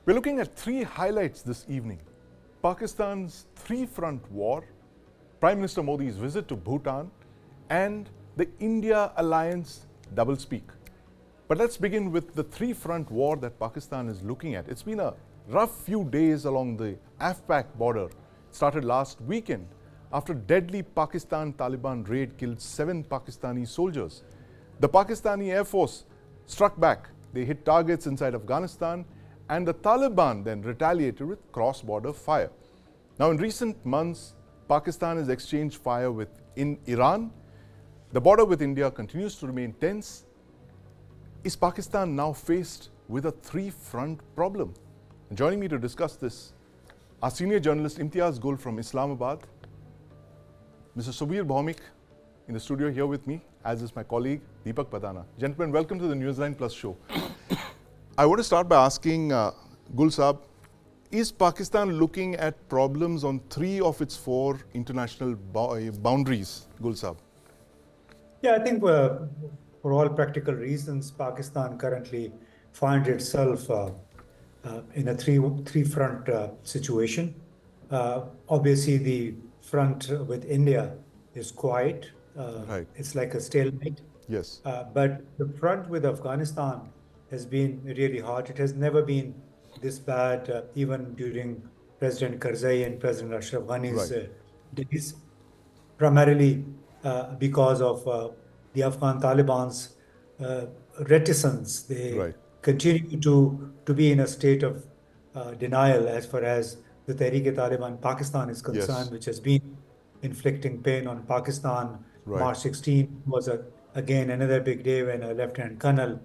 We're looking at three highlights this evening. Pakistan's three-front war, Prime Minister Modi's visit to Bhutan, and the India-alliance doublespeak. But let's begin with the three-front war that Pakistan is looking at. It's been a rough few days along the Af-Pak border. It started last weekend after deadly Pakistan Taliban raid killed 7 Pakistani soldiers. The Pakistani Air Force struck back. They hit targets inside Afghanistan, and the Taliban then retaliated with cross-border fire. Now, in recent months, Pakistan has exchanged fire with Iran. The border with India continues to remain tense. Is Pakistan now faced with a three-front problem? And joining me to discuss this, our senior journalist Imtiaz Gul from Islamabad, Mr. Subir Bhowmick in the studio here with me, as is my colleague Deepak Bhadana. Gentlemen, welcome to the News9 Plus Show. I want to start by asking Gul Saab, is Pakistan looking at problems on 3 of its 4 international boundaries, Gul Saab? Yeah, I think for all practical reasons, Pakistan currently finds itself in a three-front situation. Obviously, the front with India is quiet. Right. It's like a stalemate. Yes. But the front with Afghanistan has been really hot. It has never been this bad, even during President Karzai and President Ashraf Ghani's days, primarily because of the Afghan Taliban's reticence. They continue to be in a state of denial as far as the Tehreek-e-Taliban Pakistan is concerned, which has been inflicting pain on Pakistan. March 16 was again another big day when a lieutenant colonel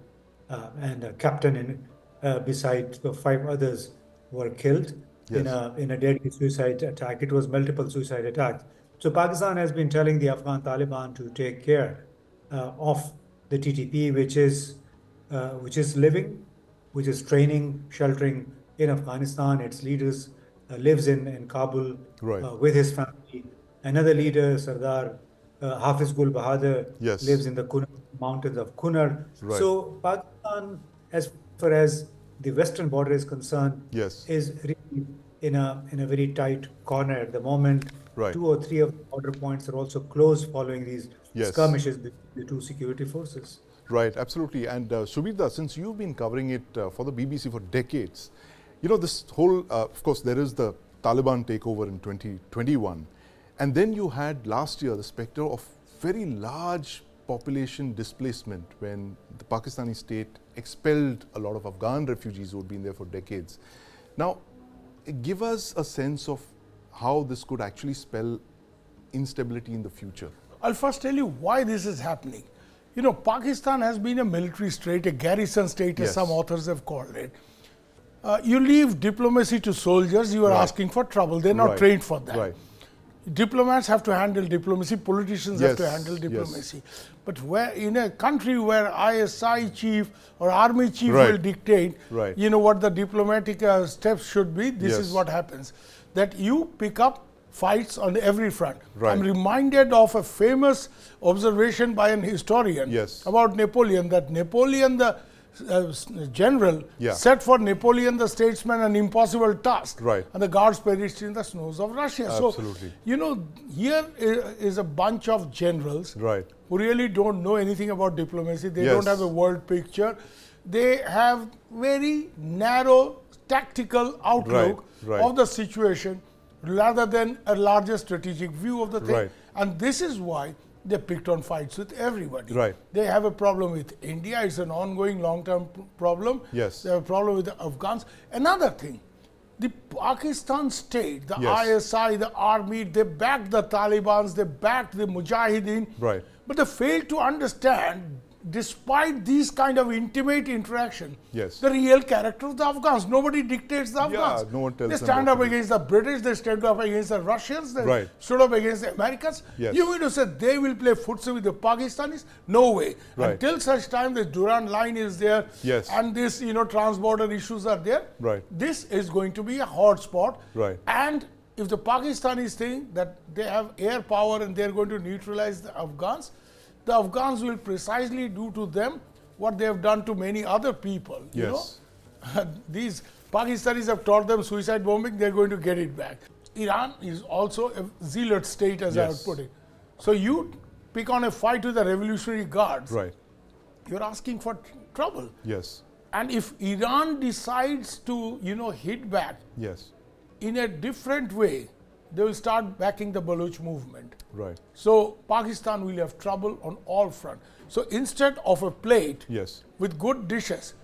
and a captain beside the 5 others were killed in a deadly suicide attack. It was multiple suicide attacks. So Pakistan has been telling the Afghan Taliban to take care of the TTP, which is living, which is training, sheltering in Afghanistan. Its leaders lives in Kabul with his family. Another leader, Sardar Hafiz Gul Bahadur, lives in the mountains of Kunar. So Pakistan, as far as the western border is concerned, is really in a very tight corner at the moment. 2 or 3 of the border points are also closed following these skirmishes between the 2 security forces. Right, absolutely. And Subir, since you've been covering it for the BBC for decades, you know, this whole, of course, there is the Taliban takeover in 2021. And then you had last year the specter of very large population displacement when the Pakistani state expelled a lot of Afghan refugees who had been there for decades. Now, give us a sense of how this could actually spell instability in the future. I'll first tell you why this is happening. You know, Pakistan has been a military state, a garrison state, as some authors have called it. You leave diplomacy to soldiers, you are asking for trouble. They're not trained for that. Diplomats have to handle diplomacy, politicians have to handle diplomacy. But where in a country where ISI chief or army chief will dictate, you know, what the diplomatic steps should be, this is what happens. That you pick up fights on every front. I'm reminded of a famous observation by an historian about Napoleon, that Napoleon the general set for Napoleon the statesman an impossible task, and the guards perished in the snows of Russia. So, you know, here is a bunch of generals who really don't know anything about diplomacy. They don't have a world picture. They have very narrow tactical outlook of the situation rather than a larger strategic view of the thing. And this is why they picked on fights with everybody. They have a problem with India. It's an ongoing long-term problem. They have a problem with the Afghans. Another thing, the Pakistan state, the ISI, the army, they backed the Taliban, they backed the Mujahideen. But they failed to understand, despite these kind of intimate interaction, the real character of the Afghans. Nobody dictates the Afghans. No one tells they stand up against the British, they stand up against the Russians, they stood up against the Americans. You mean to say they will play footsie with the Pakistanis? No way. Until such time the Durand line is there and this, you know, transborder issues are there, this is going to be a hot spot. And if the Pakistanis think that they have air power and they're going to neutralize the Afghans will precisely do to them what they have done to many other people. You know? These Pakistanis have taught them suicide bombing, they're going to get it back. Iran is also a zealot state, as I would put it. So you pick on a fight with the Revolutionary Guards. Right. You're asking for trouble. Yes. And if Iran decides to, hit back Yes. in a different way, they will start backing the Baloch movement. Right. So Pakistan will have trouble on all fronts. So instead of a plate Yes. with good dishes,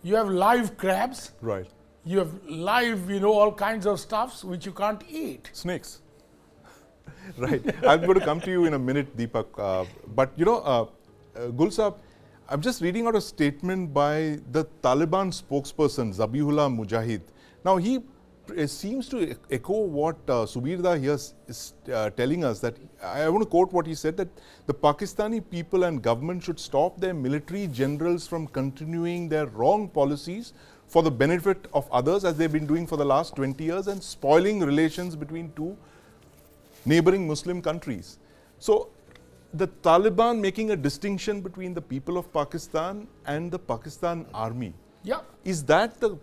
you have live crabs, Right. you have live, all kinds of stuffs which you can't eat. Snakes. Right. I'm going to come to you in a minute, Deepak. But Gul Sahab, I'm just reading out a statement by the Taliban spokesperson, Zabihullah Mujahid. Now, he seems to echo what Subir Da here is telling us, that I want to quote what he said, that the Pakistani people and government should stop their military generals from continuing their wrong policies for the benefit of others, as they've been doing for the last 20 years, and spoiling relations between two neighboring Muslim countries. So, the Taliban making a distinction between the people of Pakistan and the Pakistan army. Yeah. Is that the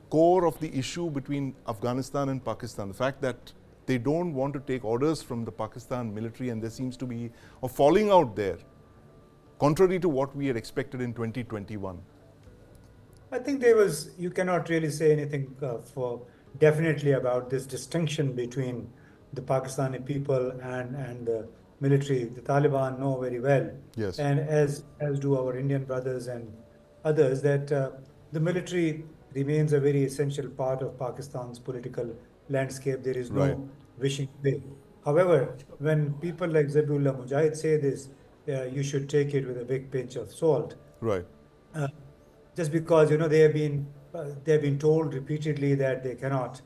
core of the issue between Afghanistan and Pakistan? The fact that they don't want to take orders from the Pakistan military, and there seems to be a falling out there, contrary to what we had expected in 2021. I think you cannot really say anything for definitely about this distinction between the Pakistani people and the military. The Taliban know very well, Yes. and as do our Indian brothers and others, that the military remains a very essential part of Pakistan's political landscape. There is no Right. wishing away. However, when people like Zabihullah Mujahid say this, you should take it with a big pinch of salt. Right. Just because they have been told repeatedly that they cannot,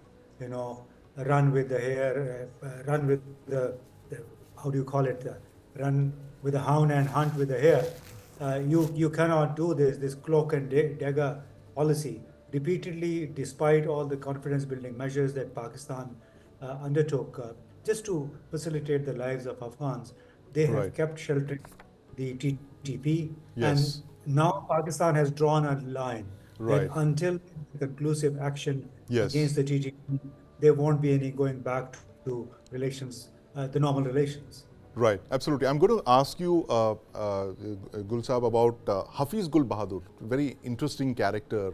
run with the hare, run with the how do you call it? Run with the hound and hunt with the hare. You cannot do this cloak and dagger policy. Repeatedly, despite all the confidence-building measures that Pakistan undertook just to facilitate the lives of Afghans, they have Right. kept sheltering the TTP. Yes. And now Pakistan has drawn a line Right. that until conclusive action Yes. against the TTP, there won't be any going back to relations, the normal relations. Right, absolutely. I'm going to ask you, Gul Sahab, about Hafiz Gul Bahadur, very interesting character,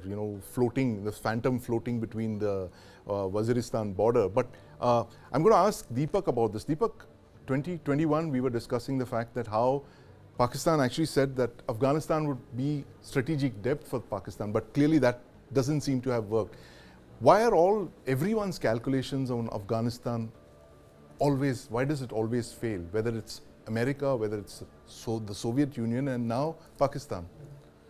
floating, the phantom floating between the Waziristan border. But I'm going to ask Deepak about this. Deepak, 2021, we were discussing the fact that how Pakistan actually said that Afghanistan would be strategic depth for Pakistan, but clearly that doesn't seem to have worked. Why are everyone's calculations on Afghanistan why does it always fail? Whether it's America, whether it's the Soviet Union, and now Pakistan?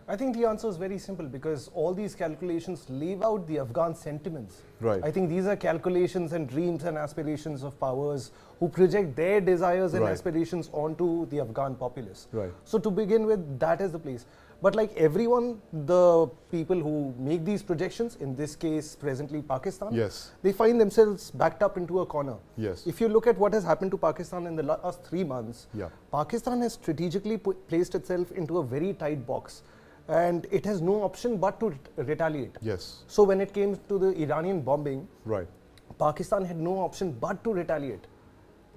I think the answer is very simple, because all these calculations leave out the Afghan sentiments. Right. I think these are calculations and dreams and aspirations of powers who project their desires and Right. aspirations onto the Afghan populace. Right. So to begin with, that is the place. But like everyone, the people who make these projections, in this case presently Pakistan, Yes. they find themselves backed up into a corner. Yes. If you look at what has happened to Pakistan in the last 3 months, Yeah. Pakistan has strategically placed itself into a very tight box, and it has no option but to retaliate. Yes. So when it came to the Iranian bombing, Right. Pakistan had no option but to retaliate.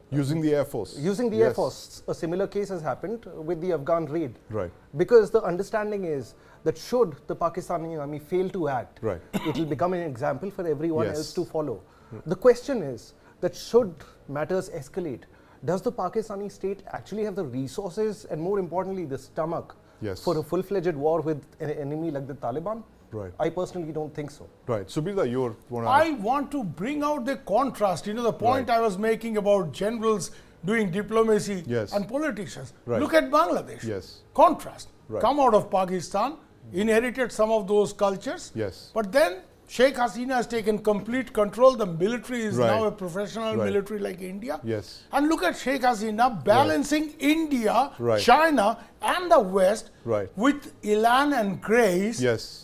Using the Air Force. Using the Air Force, a similar case has happened with the Afghan raid. Right. Because the understanding is that should the Pakistani army fail to act, Right. it will become an example for everyone Yes. else to follow. The question is that should matters escalate, does the Pakistani state actually have the resources and, more importantly, the stomach Yes. for a full-fledged war with an enemy like the Taliban? Right. I personally don't think so. Right. Subir, you want to I want to bring out the contrast, the point Right. I was making about generals doing diplomacy Yes. and politicians. Right. Look at Bangladesh. Yes. Contrast. Right. Come out of Pakistan, inherited some of those cultures. Yes. But then Sheikh Hasina has taken complete control. The military is Right. now a professional Right. military like India. Yes. And look at Sheikh Hasina balancing India, Right. China, and the West Right. with elan and grace. Yes.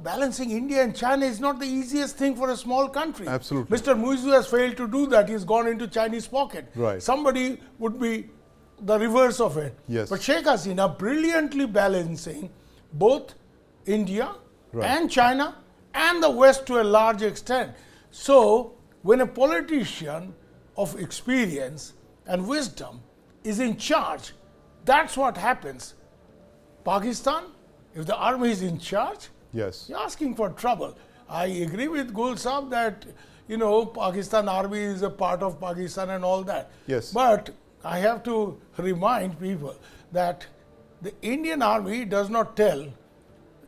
Balancing India and China is not the easiest thing for a small country. Absolutely. Mr. Muizu has failed to do that. He's gone into Chinese pocket. Right. Somebody would be the reverse of it. Yes. But Sheikh Hasina brilliantly balancing both India Right. and China and the West to a large extent. So, when a politician of experience and wisdom is in charge, that's what happens. Pakistan, if the army is in charge, Yes. you're asking for trouble. I agree with Gul Saab that, Pakistan army is a part of Pakistan and all that. Yes. But I have to remind people that the Indian army does not tell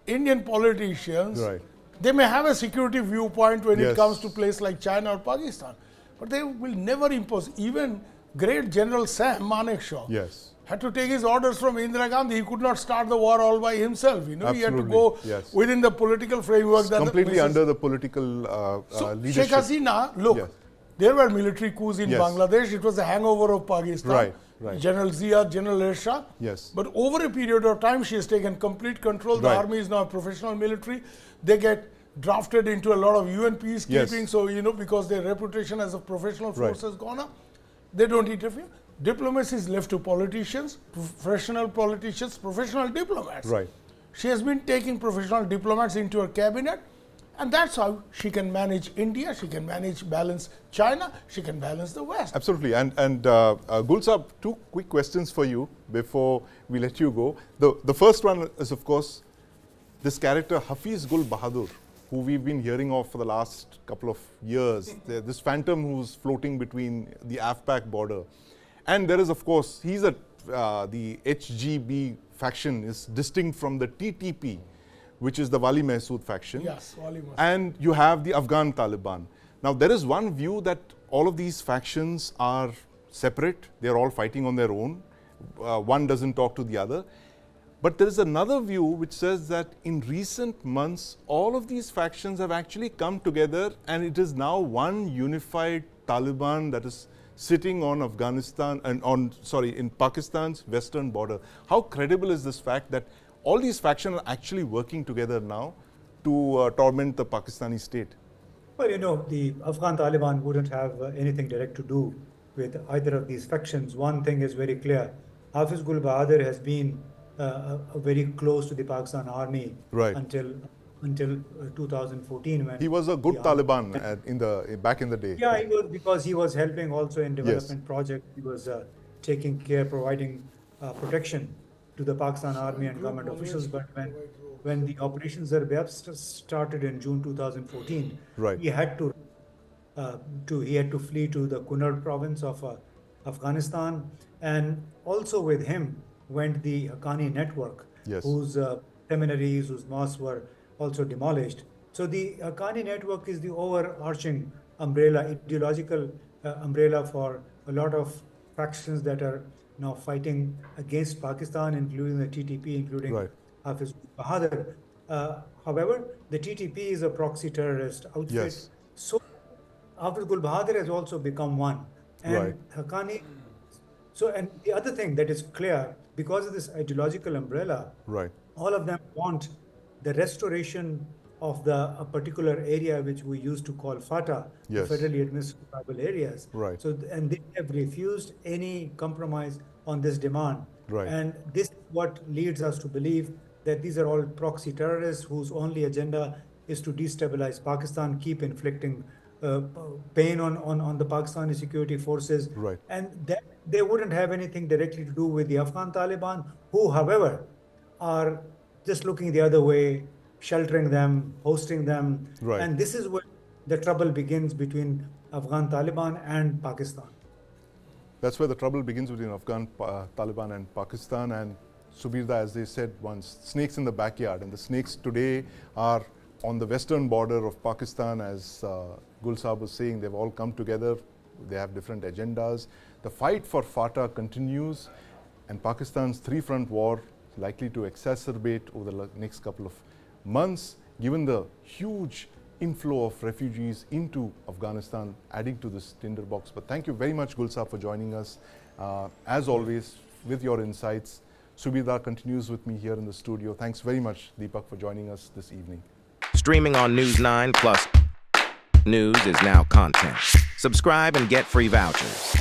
Indian politicians. Right. They may have a security viewpoint when Yes. it comes to place like China or Pakistan, but they will never impose. Even great General Sam Manekshaw Yes. had to take his orders from Indira Gandhi. He could not start the war all by himself. He had to Absolutely, go yes. within the political framework. that Completely Mrs. under the political leadership. Sheikh Hasina, look, Yes. there were military coups in Yes. Bangladesh. It was a hangover of Pakistan. Right, right. General Zia, General Ershad. Yes. But over a period of time, she has taken complete control. The Right. army is now a professional military. They get drafted into a lot of UN peacekeeping. Yes. So, because their reputation as a professional force Right. has gone up, they don't interfere. Diplomacy is left to politicians, professional politicians, professional diplomats. Right. She has been taking professional diplomats into her cabinet, and that's how she can manage India, she can balance China, she can balance the West. Absolutely. And Gul Saab, two quick questions for you before we let you go. The first one is, of course, this character Hafiz Gul Bahadur, who we've been hearing of for the last couple of years. This phantom who's floating between the Af-Pak border. And there is, of course, the HGB faction is distinct from the TTP, which is the Wali Mehsood faction. Yes, Wali Mehsood. And you have the Afghan Taliban. Now, there is one view that all of these factions are separate. They're all fighting on their own. One doesn't talk to the other. But there is another view which says that in recent months, all of these factions have actually come together, and it is now one unified Taliban that is sitting on Afghanistan and in Pakistan's western border. How credible is this fact that all these factions are actually working together now to torment the Pakistani state? Well, the Afghan Taliban wouldn't have anything direct to do with either of these factions. One thing is very clear. Hafiz Gul Bahadur has been very close to the Pakistan army Right. until 2014, when He was a good Taliban back in the day. Yeah, he was, because he was helping also in development project. He was taking care, providing protection to the Pakistan army and government officials. But when the operations Zarb started in June 2014, Right. he had to flee to the Kunard province of Afghanistan, and also with him went the Haqqani network, Yes. whose seminaries, whose mosques were also demolished. So the Haqqani network is the overarching umbrella, ideological umbrella for a lot of factions that are now fighting against Pakistan, including the TTP, including Right. Hafiz Bahadur. However, the TTP is a proxy terrorist outfit. Yes. So Hafiz Gul Bahadur has also become one. And Right. Haqqani. So, and the other thing that is clear, because of this ideological umbrella, Right. all of them want the restoration of a particular area which we used to call FATA, Yes. the federally administered tribal areas. Right. So, and they have refused any compromise on this demand. Right. And this is what leads us to believe that these are all proxy terrorists whose only agenda is to destabilize Pakistan, keep inflicting pain on the Pakistani security forces. Right. And that they wouldn't have anything directly to do with the Afghan Taliban, who, however, are just looking the other way, sheltering them, hosting them. Right. And this is where the trouble begins between Afghan Taliban and Pakistan. That's where the trouble begins between Afghan Taliban and Pakistan. And Subirda, as they said once, snakes in the backyard. And the snakes today are on the western border of Pakistan. As Gul Saab was saying, they've all come together. They have different agendas. The fight for FATA continues, and Pakistan's three-front war is likely to exacerbate over the next couple of months, given the huge inflow of refugees into Afghanistan, adding to this tinderbox. But thank you very much, Gul Saab, for joining us. As always, with your insights. Subirda continues with me here in the studio. Thanks very much, Deepak, for joining us this evening. Streaming on News9 Plus. News is now content. Subscribe and get free vouchers.